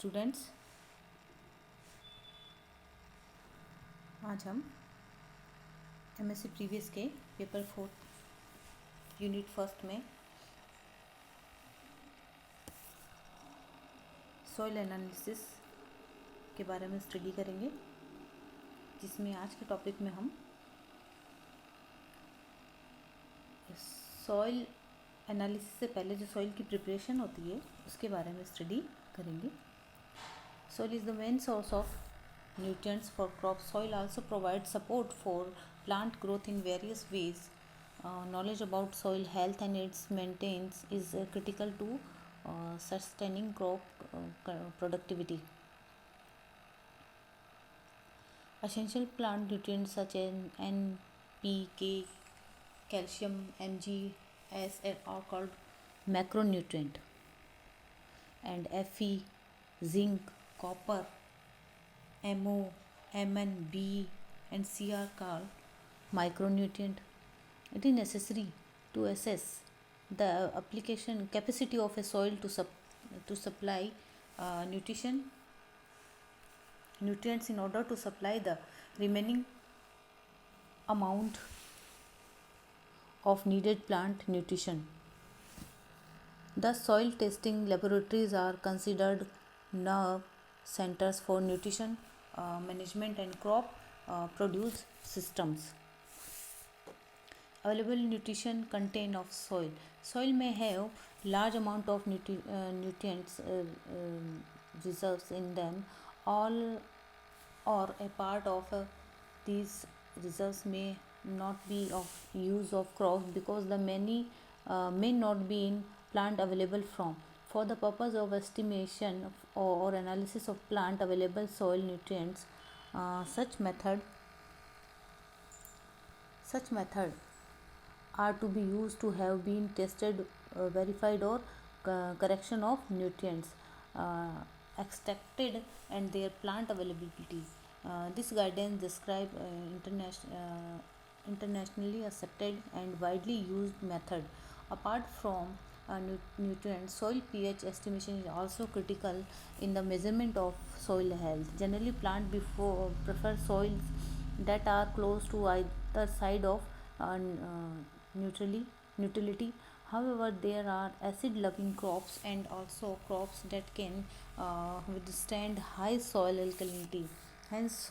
Students, आज हम MSc previous के पेपर 4 यूनिट फर्स्ट में सॉइल एनालिसिस के बारे में स्टडी करेंगे, जिसमें आज के टॉपिक में हम सॉइल एनालिसिस से पहले जो सॉइल की प्रिपरेशन होती है उसके बारे में स्टडी करेंगे। Soil is the main source of nutrients for crops. Soil also provides support for plant growth in various ways. Knowledge about soil health and its maintenance is critical to sustaining crop productivity. Essential plant nutrients such as N, P, K, calcium, Mg, S are called macronutrient, and Fe, zinc, copper, MO, Mn, B and C are called micronutrient. It is necessary to assess the application capacity of a soil to supply nutrients in order to supply the remaining amount of needed plant nutrition. Thus, soil testing laboratories are considered nerve centers for nutrition management and crop produce systems. Available nutrition content of soil. Soil may have large amount of nutrients reserves in them. All or a part of these reserves may not be of use of crops because the many may not be in plant available from. For the purpose of estimation or analysis of plant available soil nutrients, such method are to be used to have been tested, verified or correction of nutrients extracted and their plant availability. This guidance describe internationally accepted and widely used method. Apart from nutrients, soil pH estimation is also critical in the measurement of soil health. Generally, plant prefer soils that are close to either side of neutrality. However, there are acid-loving crops and also crops that can withstand high soil alkalinity. Hence,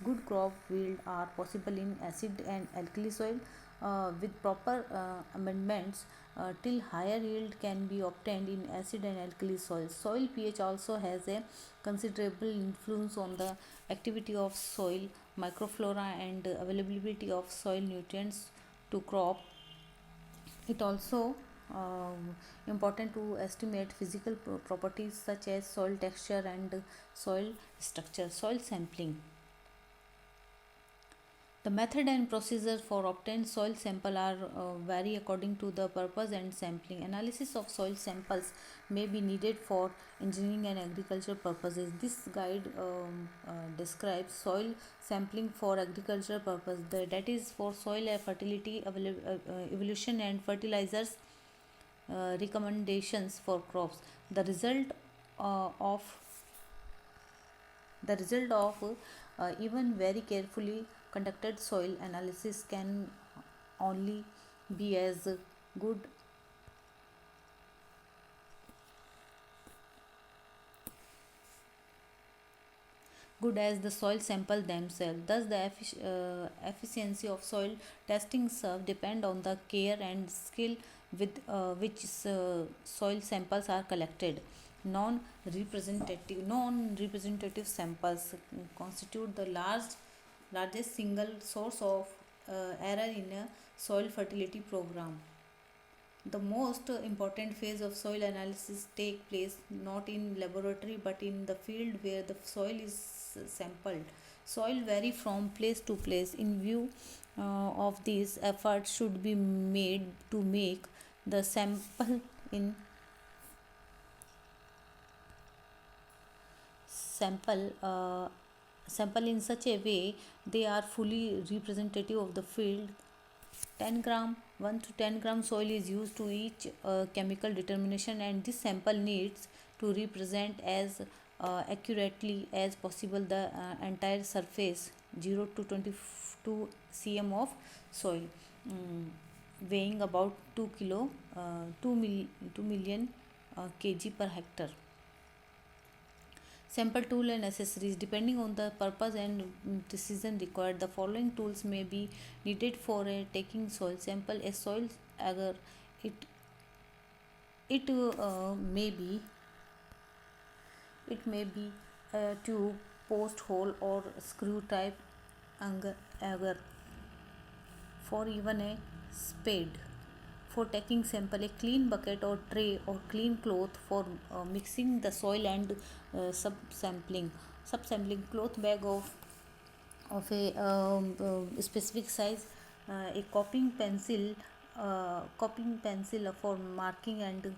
good crop yield are possible in acid and alkali soil. With proper amendments, till higher yield can be obtained in acid and alkali soil. Soil pH also has a considerable influence on the activity of soil microflora and availability of soil nutrients to crop. It also important to estimate physical properties such as soil texture and soil structure. Soil sampling. The method and procedure for obtained soil sample are vary according to the purpose and sampling. Analysis of soil samples may be needed for engineering and agriculture purposes. This guide describes soil sampling for agricultural purpose. That is for soil fertility, evolution and fertilizers recommendations for crops. The result of even very carefully conducted soil analysis can only be as good as the soil sample themselves. Thus, the efficiency of soil testing depend on the care and skill with which soil samples are collected. Non-representative samples constitute the largest single source of error in a soil fertility program. The most important phase of soil analysis take place not in laboratory but in the field where the soil is sampled. Soil vary from place to place. In view of these, efforts should be made to make the in sample sample in such a way they are fully representative of the field. 10 gram 1 to 10 gram soil is used to each chemical determination, and this sample needs to represent as accurately as possible the entire surface 0 to 22 cm of soil, mm, weighing about 2 kilo 2 million kg per hectare. Sample tool and accessories depending on the purpose and precision required. The following tools may be needed for taking soil sample. A soil agar it it may be a tube, post hole or screw type agar, for even a spade. For taking sample, a clean bucket or tray or clean cloth for mixing the soil and subsampling cloth bag of a specific size, a copying pencil for marking, and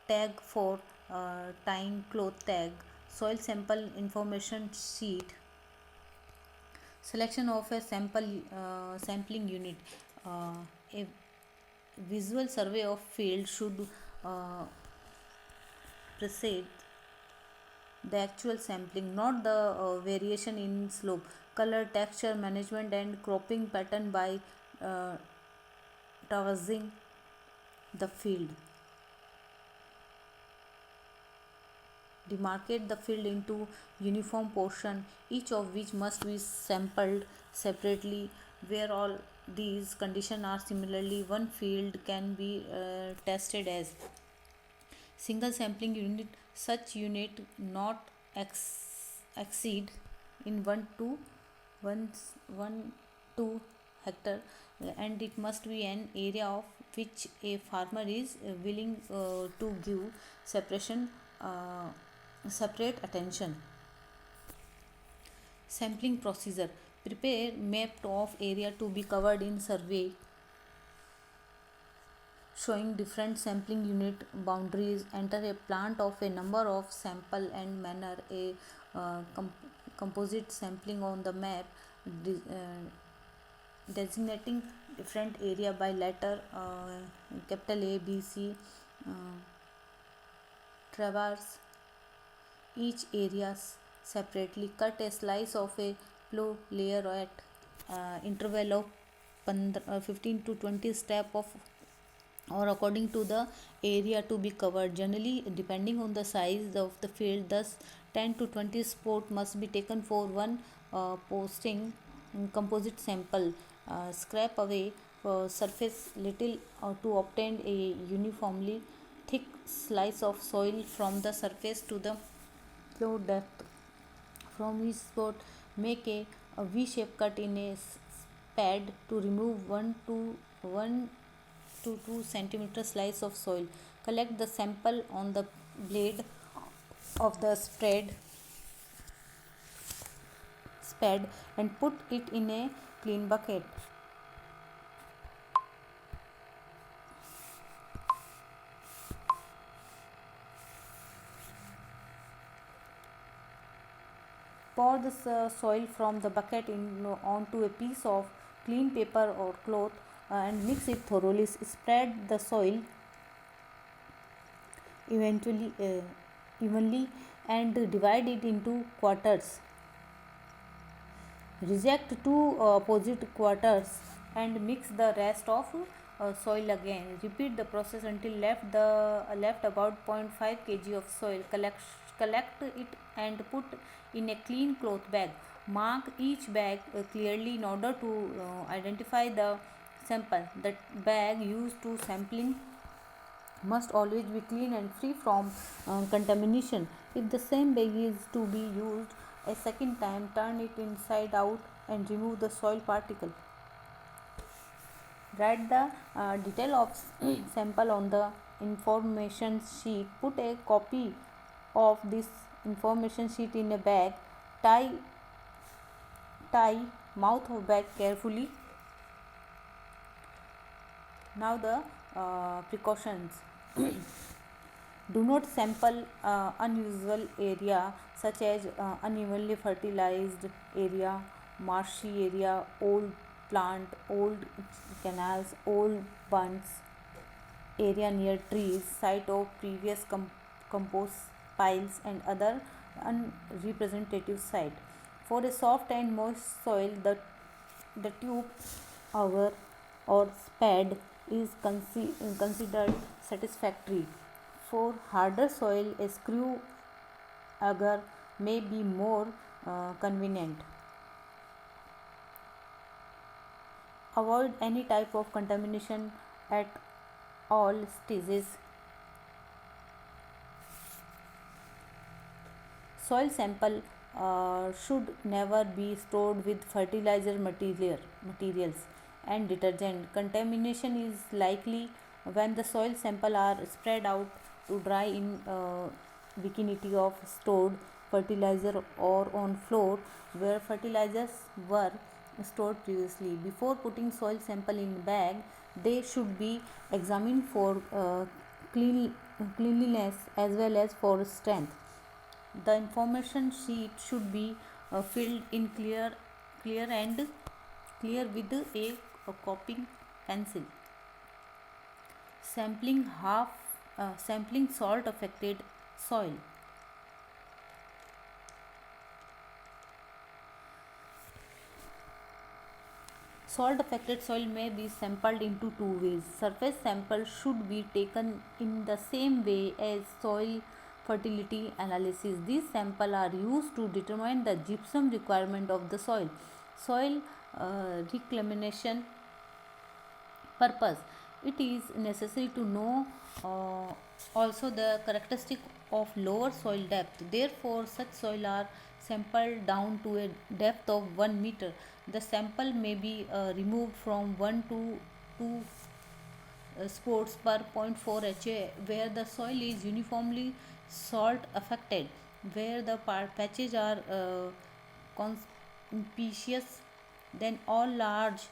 tag for tying cloth tag, soil sample information sheet, selection of a sampling unit. A visual survey of field should uh, precede the actual sampling, not the variation in slope, color, texture, management, and cropping pattern by uh, traversing the field. Demarcate the field into uniform portion, each of which must be sampled separately. Where all these conditions are similarly, one field can be tested as single sampling unit. Such unit not exceed in 1 1 to hectare, and it must be an area of which a farmer is willing to give separation uh, separate attention. Sampling procedure: prepare map of area to be covered in survey showing different sampling unit boundaries. Enter a plant of a number of sample and manner a composite sampling on the map, designating different area by letter capital A, B, C. Uh, Traverse each area separately. Cut a slice of a plow layer at interval of 15 to 20 step of or according to the area to be covered, generally depending on the size of the field. Thus 10 to 20 spot must be taken for one posting composite sample. Scrape away surface little to obtain a uniformly thick slice of soil from the surface to the flow depth. From each spot, make a V-shape cut in a pad to remove 1 to 2 centimeter slice of soil. Collect the sample on the blade of the spade and put it in a clean bucket. Pour the soil from the bucket onto a piece of clean paper or cloth and mix it thoroughly. Spread the soil evenly and divide it into quarters. Reject two opposite quarters and mix the rest of soil again. Repeat the process until left about 0.5 kg of soil. Collect it and put in a clean cloth bag. Mark each bag clearly in order to identify the sample. The bag used to sampling must always be clean and free from contamination. If the same bag is to be used a second time, turn it inside out and remove the soil particle. Write the detail of sample on the information sheet. Put a copy of this information sheet in a bag. Tie mouth of bag carefully. Now the precautions. Do not sample unusual area such as unevenly fertilized area, marshy area, old plant, old canals, old bunds, area near trees, site of previous compost piles, and other unrepresentative site. For a soft and moist soil, the tube auger or spade is considered satisfactory. For harder soil, a screw auger may be more convenient. Avoid any type of contamination at all stages. Soil sample should never be stored with materials and detergent. Contamination is likely when the soil sample are spread out to dry in vicinity of stored fertilizer or on floor where fertilizers were stored previously. Before putting soil sample in bag, they should be examined for clean, cleanliness as well as for strength. The information sheet should be filled in clear with a copying pencil. Sampling salt affected soil. Salt affected soil may be sampled into two ways. Surface sample should be taken in the same way as soil fertility analysis. These samples are used to determine the gypsum requirement of the soil. Soil reclamation purpose. It is necessary to know also the characteristic of lower soil depth. Therefore, such soil are sampled down to a depth of 1 meter. The sample may be removed from 1 to 2 spots per zero point 0.4 Ha where the soil is uniformly salt affected, where the patches are conspicuous, then all large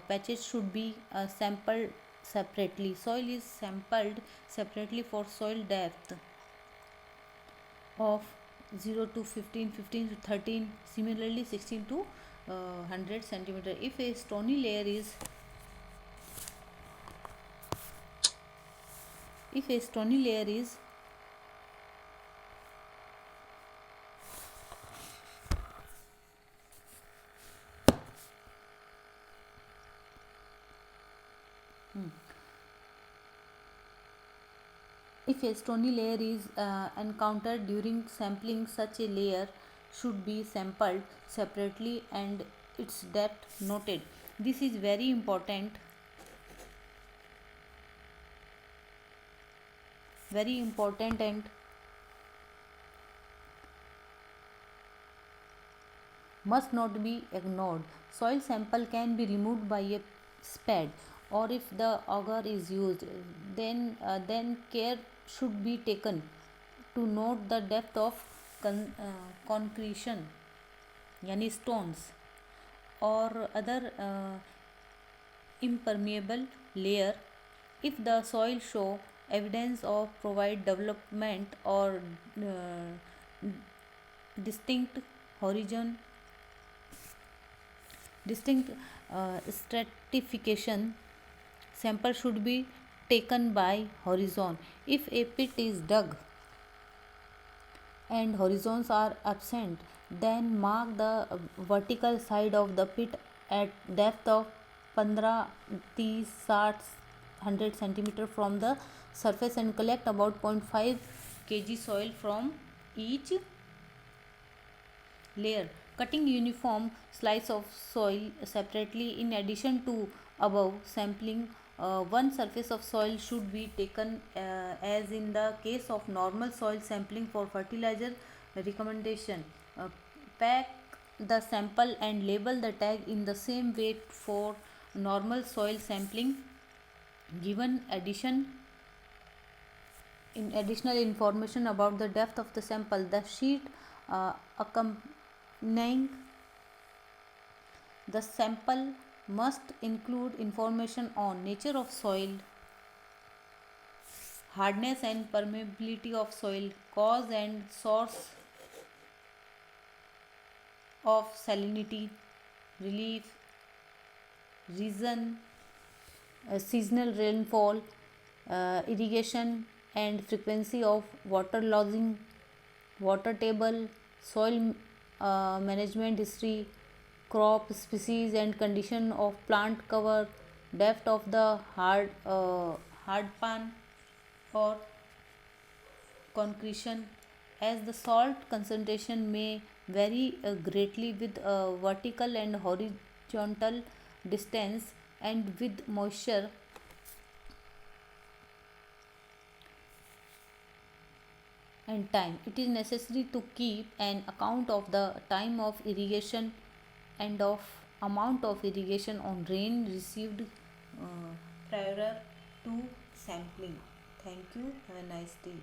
patches should be sampled separately. Soil is sampled separately for soil depth of 0 to 15, 15 to 13, similarly 16 to 100 centimeter. If a stony layer is If a stony layer is encountered during sampling, such a layer should be sampled separately and its depth noted. This is very important and must not be ignored. Soil sample can be removed by a spade, or if the auger is used, then care should be taken to note the depth of concretion, yani stones, or other impermeable layer. If the soil show evidence of provide development or distinct horizon distinct stratification, sample should be taken by horizon. If a pit is dug and horizons are absent, then mark the vertical side of the pit at depth of 15 30 60 100 centimeter from the surface and collect about 0.5 kg soil from each layer. Cutting uniform slice of soil separately. In addition to above sampling, one surface of soil should be taken as in the case of normal soil sampling for fertilizer recommendation. Pack the sample and label the tag in the same way for normal soil sampling. Given additional information about the depth of the sample, the sheet accompanying the sample must include information on nature of soil, hardness and permeability of soil, cause and source of salinity, relief, reason, seasonal rainfall, irrigation and frequency of water losing, water table, soil management history, crop species and condition of plant cover, depth of the hard pan or concretion, as the salt concentration may vary greatly with vertical and horizontal distance and with moisture and time. It is necessary to keep an account of the time of irrigation and of amount of irrigation on rain received prior to sampling. Thank you. Have a nice day.